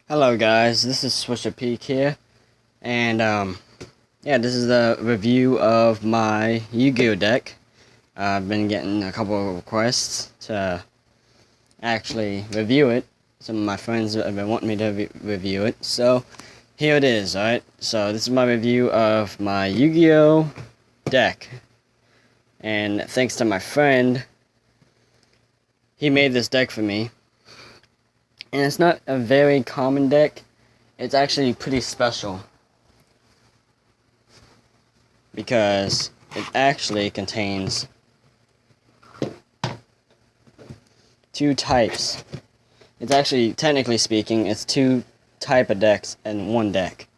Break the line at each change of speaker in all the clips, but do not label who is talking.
Hello guys, this is Swisher Peak here, and yeah, this is the review of my Yu-Gi-Oh deck. I've been getting a couple of requests to actually review it. Some of my friends have been wanting me to review it, so here it is, alright? So this is my review of my Yu-Gi-Oh deck, and thanks to my friend, he made this deck for me. And it's not a very common deck. It's actually pretty special because it actually contains two types. It's actually, technically speaking, it's two type of decks in one deck.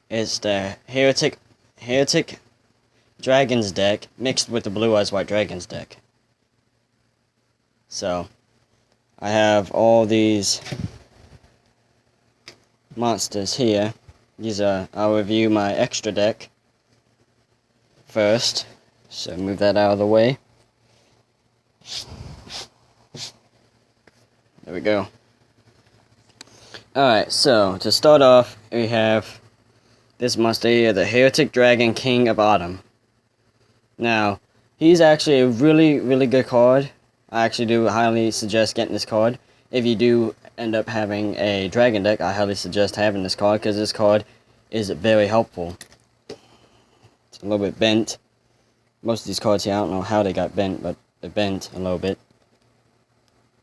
It's the Hieratic Dragons deck mixed with the Blue Eyes White Dragons deck. So I have all these monsters here. I'll review my extra deck first, so move that out of the way. There we go. Alright, so to start off, we have this monster here, the Hieratic Dragon King of Autumn. Now, he's actually a really good card. I actually do highly suggest getting this card. If you do end up having a dragon deck, I highly suggest having this card because this card is very helpful. It's a little bit bent. Most of these cards here, I don't know how they got bent, but they're bent a little bit.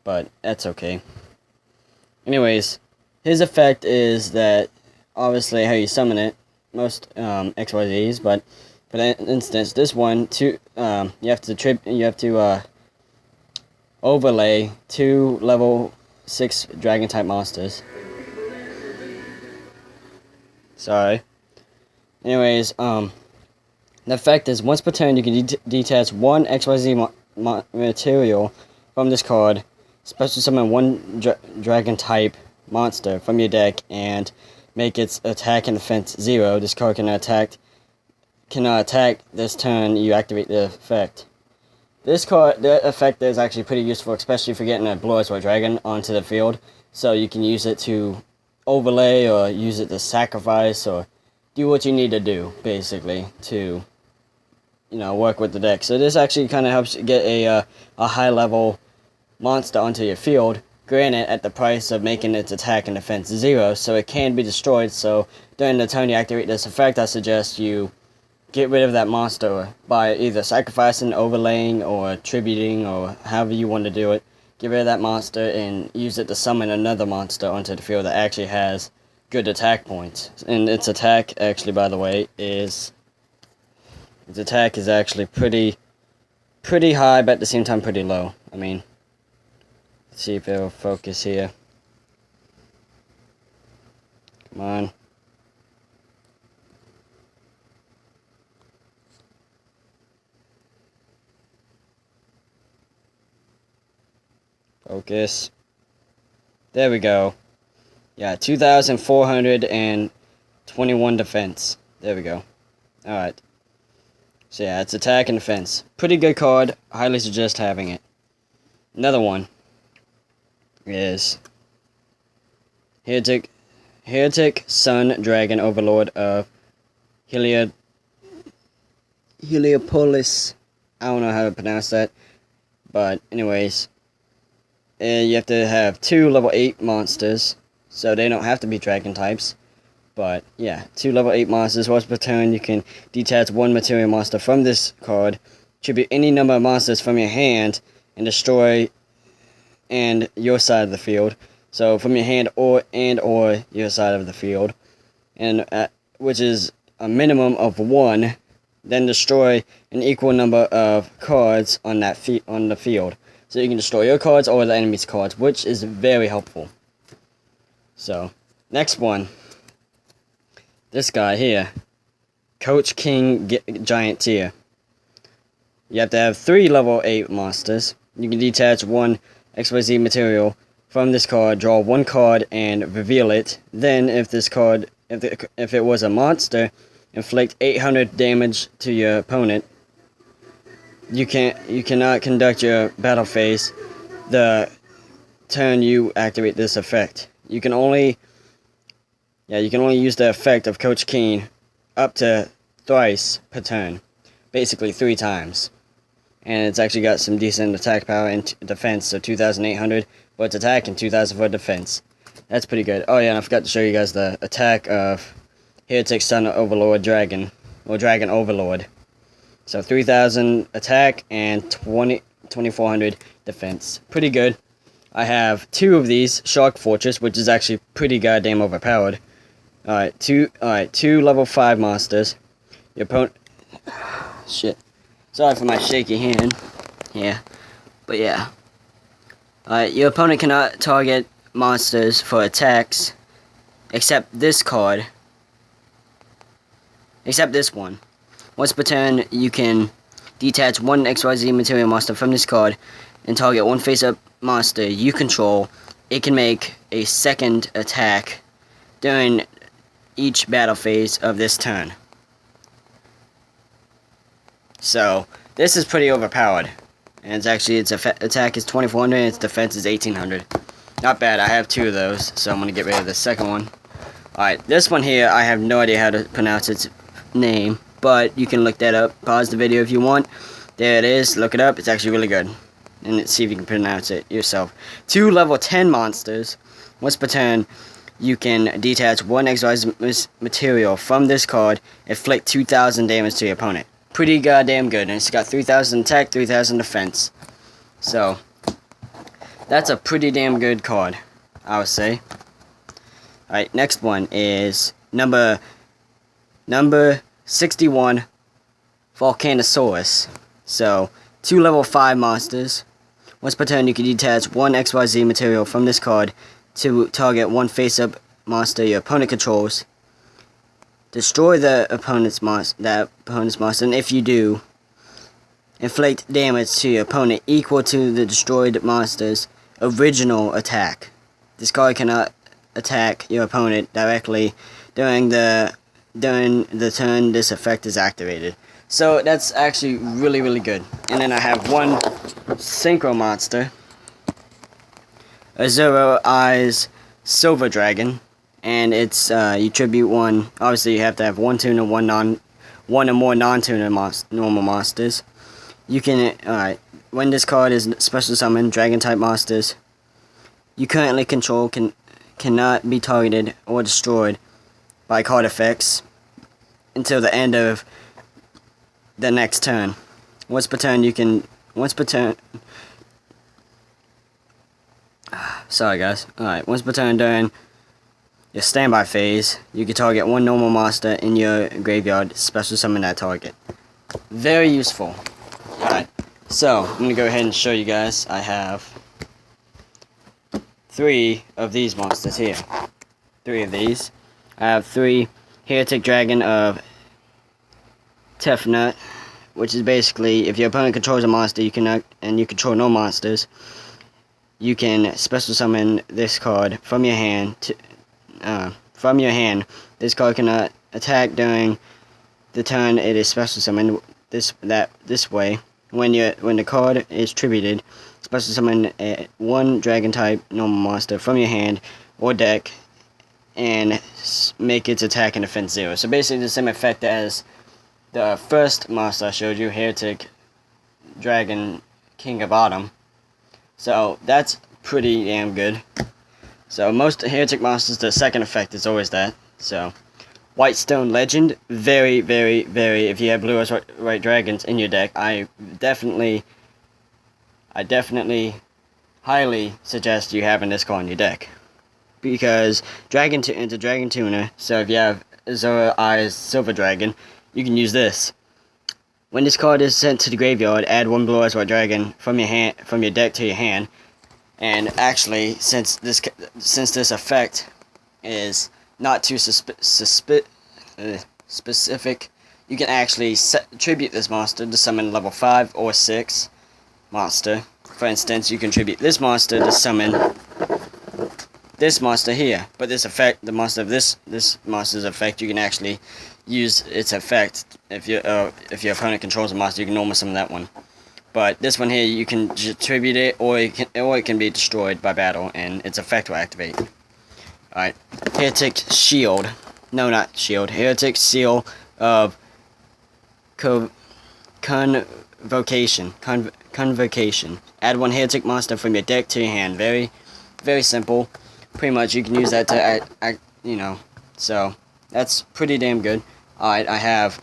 But that's okay. Anyways, his effect is that, obviously how you summon it, most XYZs, but for instance, this one, you have to overlay two level 6 dragon type monsters. Sorry. Anyways, the effect is once per turn you can detach one XYZ material from this card, special summon one dragon type monster from your deck, and make its attack and defense 0. This card cannot attack this turn you activate the effect. The effect is actually pretty useful, especially for getting a Blue Eyes White Dragon onto the field. So you can use it to overlay, or use it to sacrifice, or do what you need to do, basically, to, work with the deck. So this actually kind of helps you get a high-level monster onto your field, granted at the price of making its attack and defense 0, so it can be destroyed. So during the turn you activate this effect, I suggest you get rid of that monster by either sacrificing, overlaying, or tributing, or however you want to do it. Get rid of that monster and use it to summon another monster onto the field that actually has good attack points. And its attack, actually, by the way, is actually pretty high, but at the same time pretty low. I mean, let's see if it'll focus here. Come on. Focus. There we go. Yeah, 2,421 defense. There we go. Alright. So yeah, it's attack and defense. Pretty good card. Highly suggest having it. Another one is Hieratic Sun Dragon Overlord of Heliopolis. I don't know how to pronounce that. But anyways, you have to have 2 level 8 monsters, so they don't have to be dragon types. But yeah, 2 level 8 monsters. Once per turn, you can detach one material monster from this card, tribute any number of monsters from your hand, and destroy your side of the field. So from your hand or your side of the field, and which is a minimum of 1. Then destroy an equal number of cards on the field. So you can destroy your cards or the enemy's cards, which is very helpful. So, next one. This guy here. Coach King Giant Tier. You have to have 3 level 8 monsters. You can detach one XYZ material from this card, draw 1 card, and reveal it. Then, if it was a monster, inflict 800 damage to your opponent. You cannot conduct your battle phase the turn you activate this effect. You can only Yeah, you can only use the effect of Coach Keen up to thrice per turn. Basically 3 times. And it's actually got some decent attack power and defense, so 2,800 for its attack and 2,000 for defense. That's pretty good. Oh yeah, and I forgot to show you guys the attack of Hieratic Sun Overlord Dragon, or Dragon Overlord. So 3,000 attack and 2,400 defense. Pretty good. I have 2 of these Shark Fortress, which is actually pretty goddamn overpowered. Alright, two level 5 monsters. Your opponent... Shit. Sorry for my shaky hand. Yeah. But yeah. Alright, your opponent cannot target monsters for attacks, except this card. Except this one. Once per turn, you can detach one XYZ material monster from this card and target one face-up monster you control. It can make a second attack during each battle phase of this turn. So, this is pretty overpowered. And it's actually, its attack is 2,400 and its defense is 1,800. Not bad, I have 2 of those, so I'm going to get rid of the second one. Alright, this one here, I have no idea how to pronounce its name, but you can look that up. Pause the video if you want. There it is, look it up, it's actually really good. And see if you can pronounce it yourself. 2 level 10 monsters. Once per turn, you can detach one XYZ material from this card, inflict 2,000 damage to your opponent. Pretty goddamn good, and it's got 3,000 attack, 3,000 defense. So, that's a pretty damn good card, I would say. Alright, next one is number 61, Volcanosaurus. So, 2 level 5 monsters. Once per turn, you can detach one XYZ material from this card to target one face-up monster your opponent controls. Destroy the opponent's monster, and if you do, inflict damage to your opponent equal to the destroyed monster's original attack. This card cannot attack your opponent directly during the turn this effect is activated. So that's actually really, really good. And then I have one Synchro monster, a Zero Eyes Silver Dragon, and it's you tribute one. Obviously, you have to have one tuner, one or more non-tuner normal monsters. You can when this card is special summon dragon type monsters you currently control cannot be targeted or destroyed by card effects until the end of the next turn. Once per turn, sorry guys. Alright, once per turn during your standby phase, you can target one normal monster in your graveyard, special summon that target. Very useful. Alright, so I'm gonna go ahead and show you guys. I have 3 of these monsters here. 3 of these. I have 3 Hieratic Dragon of Tefnut, which is basically if your opponent controls a monster and you control no monsters, you can special summon this card from your hand. This card cannot attack during the turn it is special summoned. This way, when the card is tributed, special summon one dragon type normal monster from your hand or deck and make its attack and defense 0. So basically the same effect as the first monster I showed you, Hieratic Dragon King of Autumn. So that's pretty damn good. So most Hieratic monsters, the second effect is always that. So Whitestone Legend, very, very, very, if you have blue eyes white dragons in your deck, I definitely highly suggest you having this card in your deck. Because it's a dragon tuner, so if you have Zero Eyes Silver Dragon, you can use this. When this card is sent to the graveyard, add one blue eyes white dragon from your deck to your hand. And actually, since this effect is not too specific, you can actually tribute this monster to summon level 5 or 6 monster. For instance, you can tribute this monster to summon this monster here. But this effect, the monster of this monster's effect, you can actually use its effect. If your opponent controls a monster, you can normally summon that one. But this one here, you can just tribute it, or it can be destroyed by battle, and its effect will activate. Alright, Hieratic Shield. No, not Shield. Hieratic Seal of Convocation. Convocation. Add one Hieratic monster from your deck to your hand. Very, very simple. Pretty much you can use that to you know. So that's pretty damn good. Alright, I have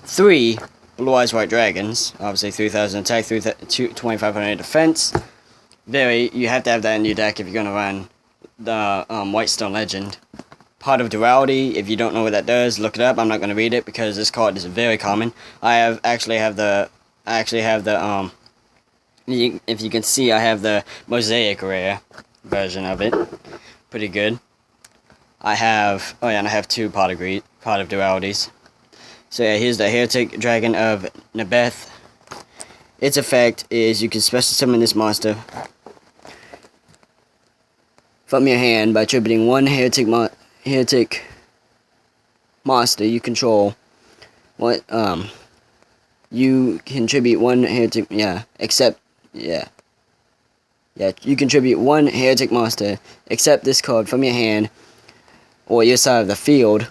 3 Blue Eyes White Dragons. Obviously 3000 attack, 2500 defense. You have to have that in your deck if you're gonna run the White Stone Legend. Pot of Duality. If you don't know what that does, look it up. I'm not gonna read it because this card is very common. If you can see, I have the Mosaic Rare version of it. Pretty good. I have 2 Pot of Dualities. So yeah, here's the Hieratic Dragon of Nebeth. Its effect is you can special summon this monster from your hand by attributing one Hieratic monster you control. You contribute one Hieratic, you contribute one Hieratic monster, except this card from your hand or your side of the field,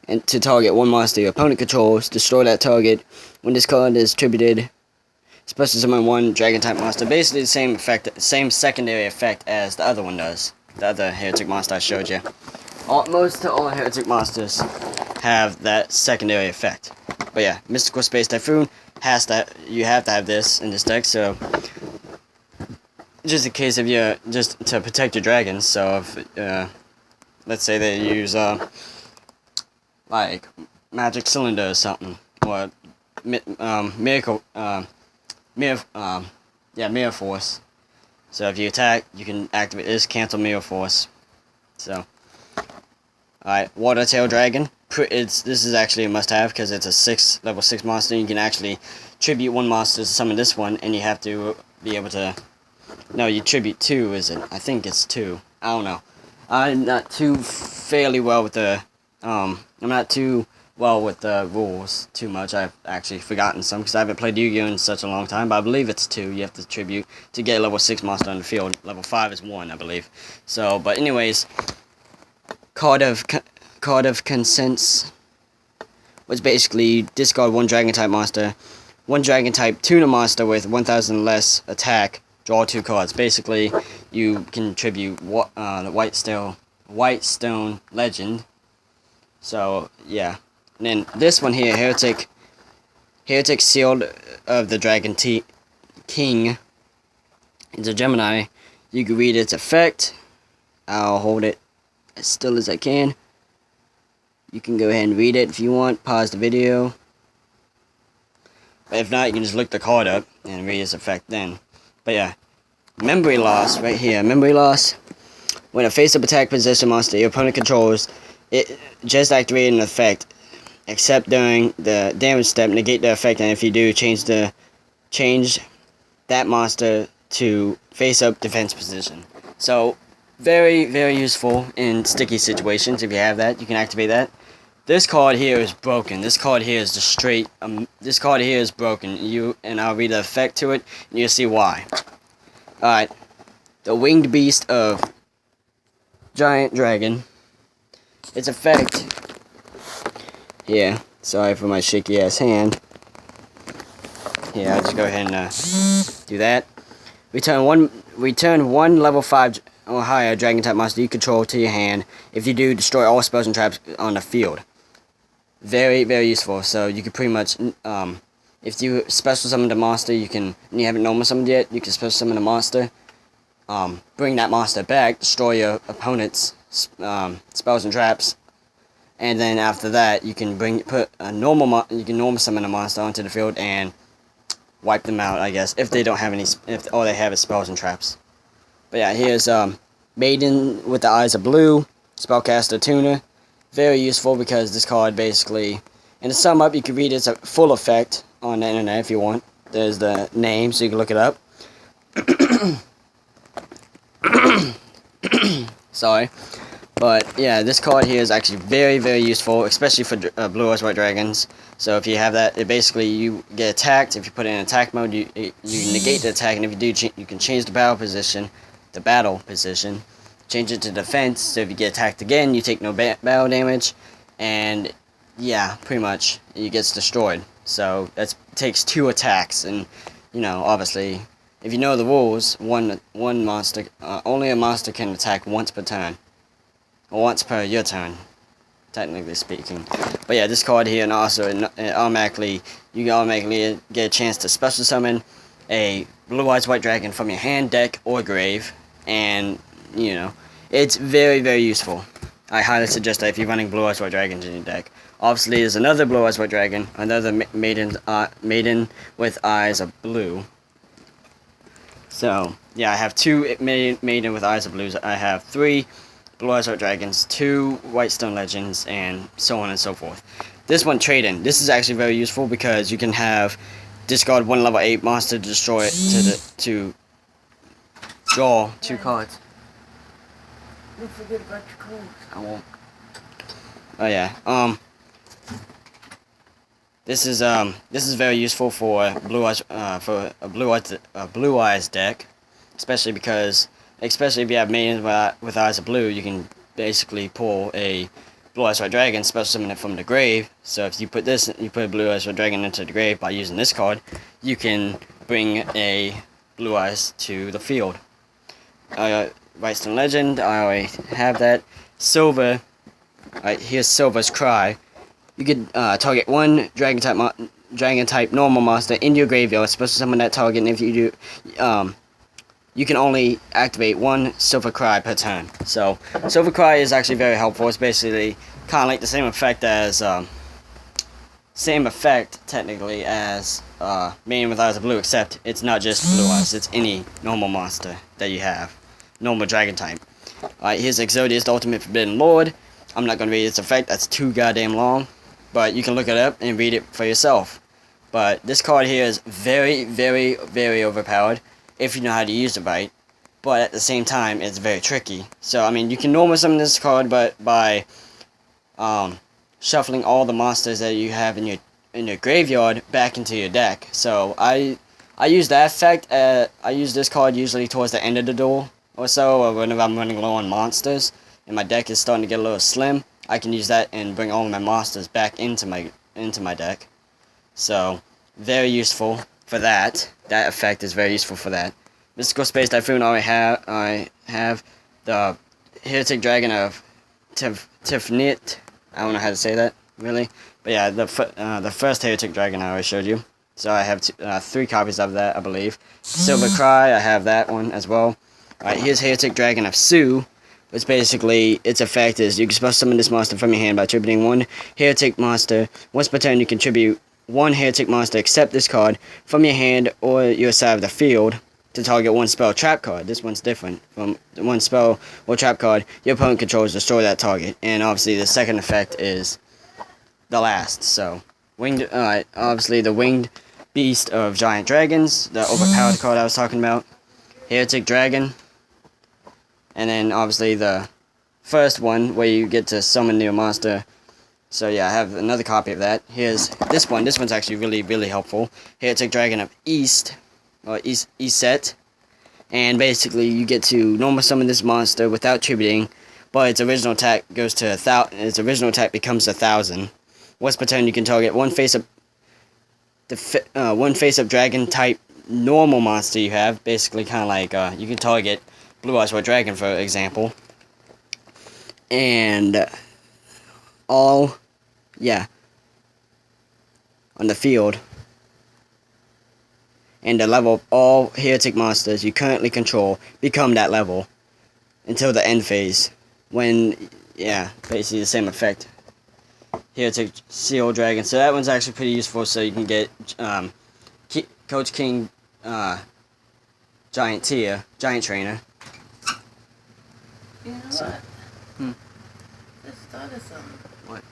and to target one monster your opponent controls. Destroy that target. When this card is attributed, special summon one dragon type monster. Basically the same effect, same secondary effect as the other one does. The other Hieratic monster I showed you. Most all Hieratic monsters have that secondary effect. But yeah, Mystical Space Typhoon you have to have this in this deck, so just in case of just to protect your dragons. So if let's say they use like Magic Cylinder or something, or Mirror Force. So if you attack, you can activate this, cancel Mirror Force. So, alright, Water Tail Dragon. This is actually a must-have because it's a level 6 monster. You can actually tribute one monster to summon this one, and you have to be able to. No, you tribute 2, is it? I think it's 2. I don't know. I'm not too well with the rules too much. I've actually forgotten some because I haven't played Yu-Gi-Oh in such a long time, but I believe it's 2. You have to tribute to get a level 6 monster on the field. Level 5 is 1, I believe. So, but anyways, Card of Consents was basically discard one dragon type monster, one dragon type tuna monster with 1000 less attack, draw 2 cards. Basically, you can tribute the White Stone Legend. So yeah. And then this one here, Hieratic Shield of the Dragon King. It's a Gemini. You can read its effect. I'll hold it as still as I can. You can go ahead and read it if you want. Pause the video. But if not, you can just look the card up and read its effect then. But yeah. Memory Loss right here. Memory Loss. When a face-up attack position monster your opponent controls, it just activated an effect. Except during the damage step, negate the effect, and if you do, change that monster to face-up defense position. So, very, very useful in sticky situations. If you have that, you can activate that. This card here is broken. This card here is just straight. This card here is broken. And I'll read the effect to it, and you'll see why. Alright. The Winged Beast of Giant Dragon. Its effect. Yeah, sorry for my shaky ass hand. Yeah, I'll just go ahead and do that. Return one level 5 or higher dragon type monster you control to your hand. If you do, destroy all spells and traps on the field. Very, very useful. So you can pretty much, if you special summon the monster, and you haven't normal summoned yet, you can special summon the monster. Bring that monster back, destroy your opponent's spells and traps. And then after that, you can put a normal summon a monster onto the field and wipe them out, I guess, if they don't have any, if all they have is spells and traps. But yeah, here's Maiden with the Eyes of Blue, Spellcaster Tuna. Very useful because this card basically, and to sum up, you can read its full effect on the internet if you want. There's the name, so you can look it up. Sorry. But yeah, this card here is actually very, very useful, especially for Blue Eyes White Dragons. So if you have that, it basically you get attacked. If you put it in attack mode, you negate the attack, and if you do, you can change the battle position, change it to defense, so if you get attacked again, you take no battle damage, and yeah, pretty much, it gets destroyed. So that takes 2 attacks, and you know, obviously, if you know the rules, one monster, only a monster can attack once per turn, or once per your turn, technically speaking. But yeah, this card here, and also you can automatically get a chance to special summon a Blue Eyes White Dragon from your hand, deck, or grave, and you know, it's very, very useful. I highly suggest that if you're running Blue Eyes White Dragons in your deck. Obviously, there's another Blue Eyes White Dragon, another maiden with eyes of blue. So yeah, I have 2 maiden with eyes of blues. I have 3 Blue Eyes White Dragons, 2 White Stone Legends, and so on and so forth. This one, trade-in. This is actually very useful because you can have discard 1 level 8 monster to destroy it to draw 2 cards.
Don't forget about your clothes.
I won't. Oh yeah. This is very useful for Blue Eyes Blue Eyes deck, especially if you have maidens with eyes of blue, you can basically pull a Blue Eyes White Dragon, special summon it from the grave. So if you put a Blue Eyes White Dragon into the grave by using this card, you can bring a Blue Eyes to the field. White Stone Legend, I already have that. Silver, here's Silver's Cry. You could target 1 dragon type normal monster in your graveyard, special summon that target, and if you do, you can only activate 1 Silver Cry per turn. So Silver Cry is actually very helpful. It's basically kind of like the same effect technically as Maiden with Eyes of Blue, except it's not just Blue Eyes. It's any normal monster that you have, normal dragon type. Alright, here's Exodius, the Ultimate Forbidden Lord. I'm not going to read its effect. That's too goddamn long. But you can look it up and read it for yourself. But this card here is very, very, very overpowered if you know how to use it right. But at the same time, it's very tricky. So, I mean, you can normal summon this card by shuffling all the monsters that you have in your graveyard back into your deck. So, I use that effect. I use this card usually towards the end of the duel or so, or whenever I'm running low on monsters and my deck is starting to get a little slim. I can use that and bring all of my monsters back into my deck. So, very useful for that. That effect is very useful for that. Mystical Space Typhoon, I have the Hieratic Dragon of Tifnit. I don't know how to say that, really. But yeah, the first Hieratic Dragon I already showed you. So I have 3 copies of that, I believe. Silver Cry, I have that one as well. Alright, here's Hieratic Dragon of Su. Which basically, its effect is you can special summon this monster from your hand by attributing 1 Hieratic monster. Once per turn, you contribute 1 Hieratic monster except this card from your hand or your side of the field to target 1 spell trap card. This one's different. From 1 spell or trap card your opponent controls, destroy that target. And obviously, the second effect is the last. So, obviously, the Winged Beast of Giant Dragons, the overpowered card I was talking about. Hieratic Dragon. And then, obviously, the first one, where you get to summon your monster. So, yeah, I have another copy of that. Here's this one. This one's actually really, really helpful. Hieratic Dragon of East, or East. And basically, you get to normal summon this monster without tributing, but its original attack goes to 1,000. Its original attack becomes 1,000. Once per turn, you can target one face-up dragon type normal monster you have. Basically, kind of like you can target Blue Eyes White Dragon, for example. And on the field. And the level of all Hieratic monsters you currently control become that level until the end phase. When, basically the same effect. Hieratic Seal Dragon. So that one's actually pretty useful, so you can get Coach King Giant Trainer.
You know what? Just thought of something.
What?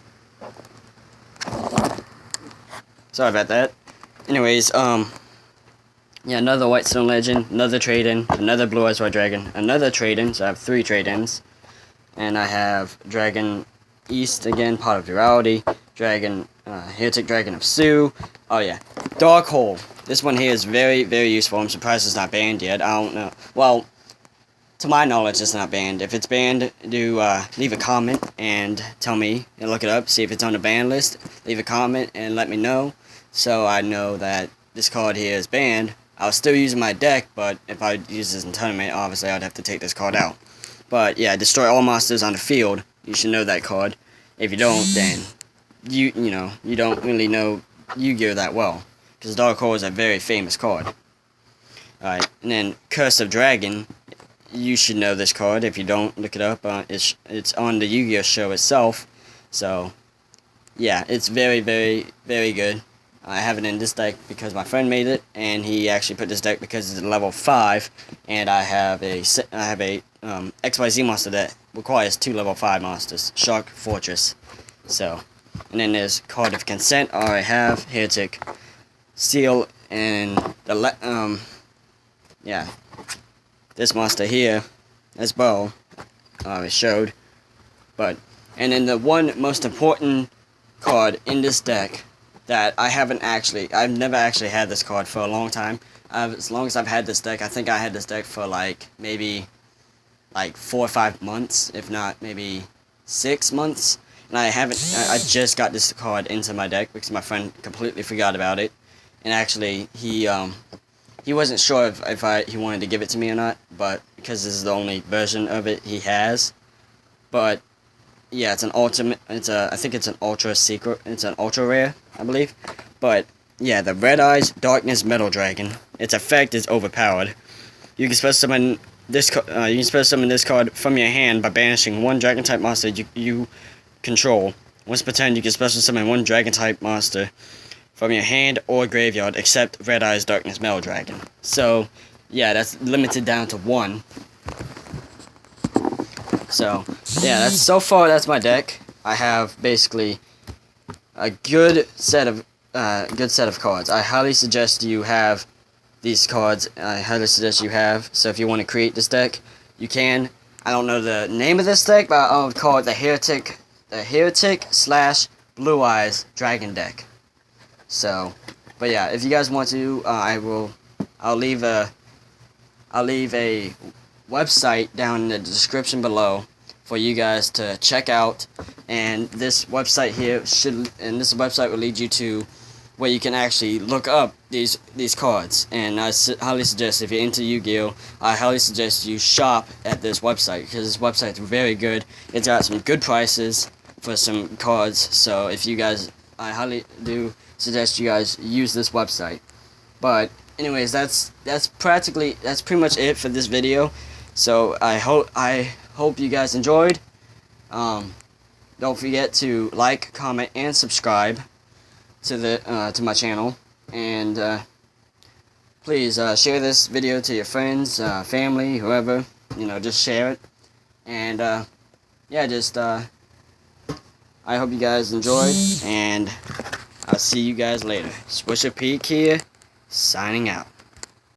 Sorry about that. Anyways, another White Stone Legend, another trade-in, another Blue Eyes White Dragon, another trade-in, so I have 3 trade-ins. And I have Dragon East again, Pot of Duality, Hieratic Dragon of Su. Oh yeah, Dark Hole. This one here is very, very useful. I'm surprised it's not banned yet. I don't know. Well, to my knowledge, it's not banned. If it's banned, do leave a comment and tell me, and look it up, see if it's on the ban list. Leave a comment and let me know, so I know that this card here is banned. I'll still use my deck, but if I use this in tournament, obviously I'd have to take this card out. But yeah, destroy all monsters on the field. You should know that card. If you don't, then you don't really know Yu-Gi-Oh that well, because Dark Hole is a very famous card. Alright, and then Curse of Dragon. You should know this card. If you don't, look it up. It's on the Yu-Gi-Oh show itself. So, yeah, it's very, very, very good. I have it in this deck because my friend made it, and he actually put this deck because it's level 5, and I have a XYZ monster that requires 2 level 5 monsters. Shark Fortress. So, and then there's Card of Consent. I have Hieratic, Seal, and the yeah, this monster here as well. It showed, and then the one most important card in this deck that I've never actually had this card for a long time. As long as I've had this deck, I think I had this deck for maybe 4 or 5 months, if not maybe 6 months. And I just got this card into my deck because my friend completely forgot about it. And actually, he wasn't sure if he wanted to give it to me or not, but because this is the only version of it he has. But yeah, it's an ultimate. I think it's an ultra secret. It's an ultra rare, I believe. But yeah, the Red Eyes Darkness Metal Dragon. Its effect is overpowered. You can special summon this. You can special summon this card from your hand by banishing one Dragon type monster you control. Once per turn, you can special summon one Dragon type monster from your hand or graveyard, except Red Eyes Darkness Metal Dragon. So yeah, that's limited down to 1. So yeah, that's my deck. I have basically a good set of cards. I highly suggest you have these cards. I highly suggest you have. So if you want to create this deck, you can. I don't know the name of this deck, but I'll call it the Hieratic / Blue Eyes Dragon deck. So, but yeah, if you guys want to, I'll leave a website down in the description below for you guys to check out, and this website will lead you to where you can actually look up these cards. And I highly suggest, if you're into Yu-Gi-Oh, I highly suggest you shop at this website, because this website's very good. It's got some good prices for some cards. So if you guys, I highly do suggest you guys use this website. But anyways, that's pretty much it for this video. So I hope you guys enjoyed. Don't forget to like, comment, and subscribe to my channel, and please share this video to your friends, family, whoever, just share it. And yeah, I hope you guys enjoyed, and I'll see you guys later. Swisher Peak here, signing out.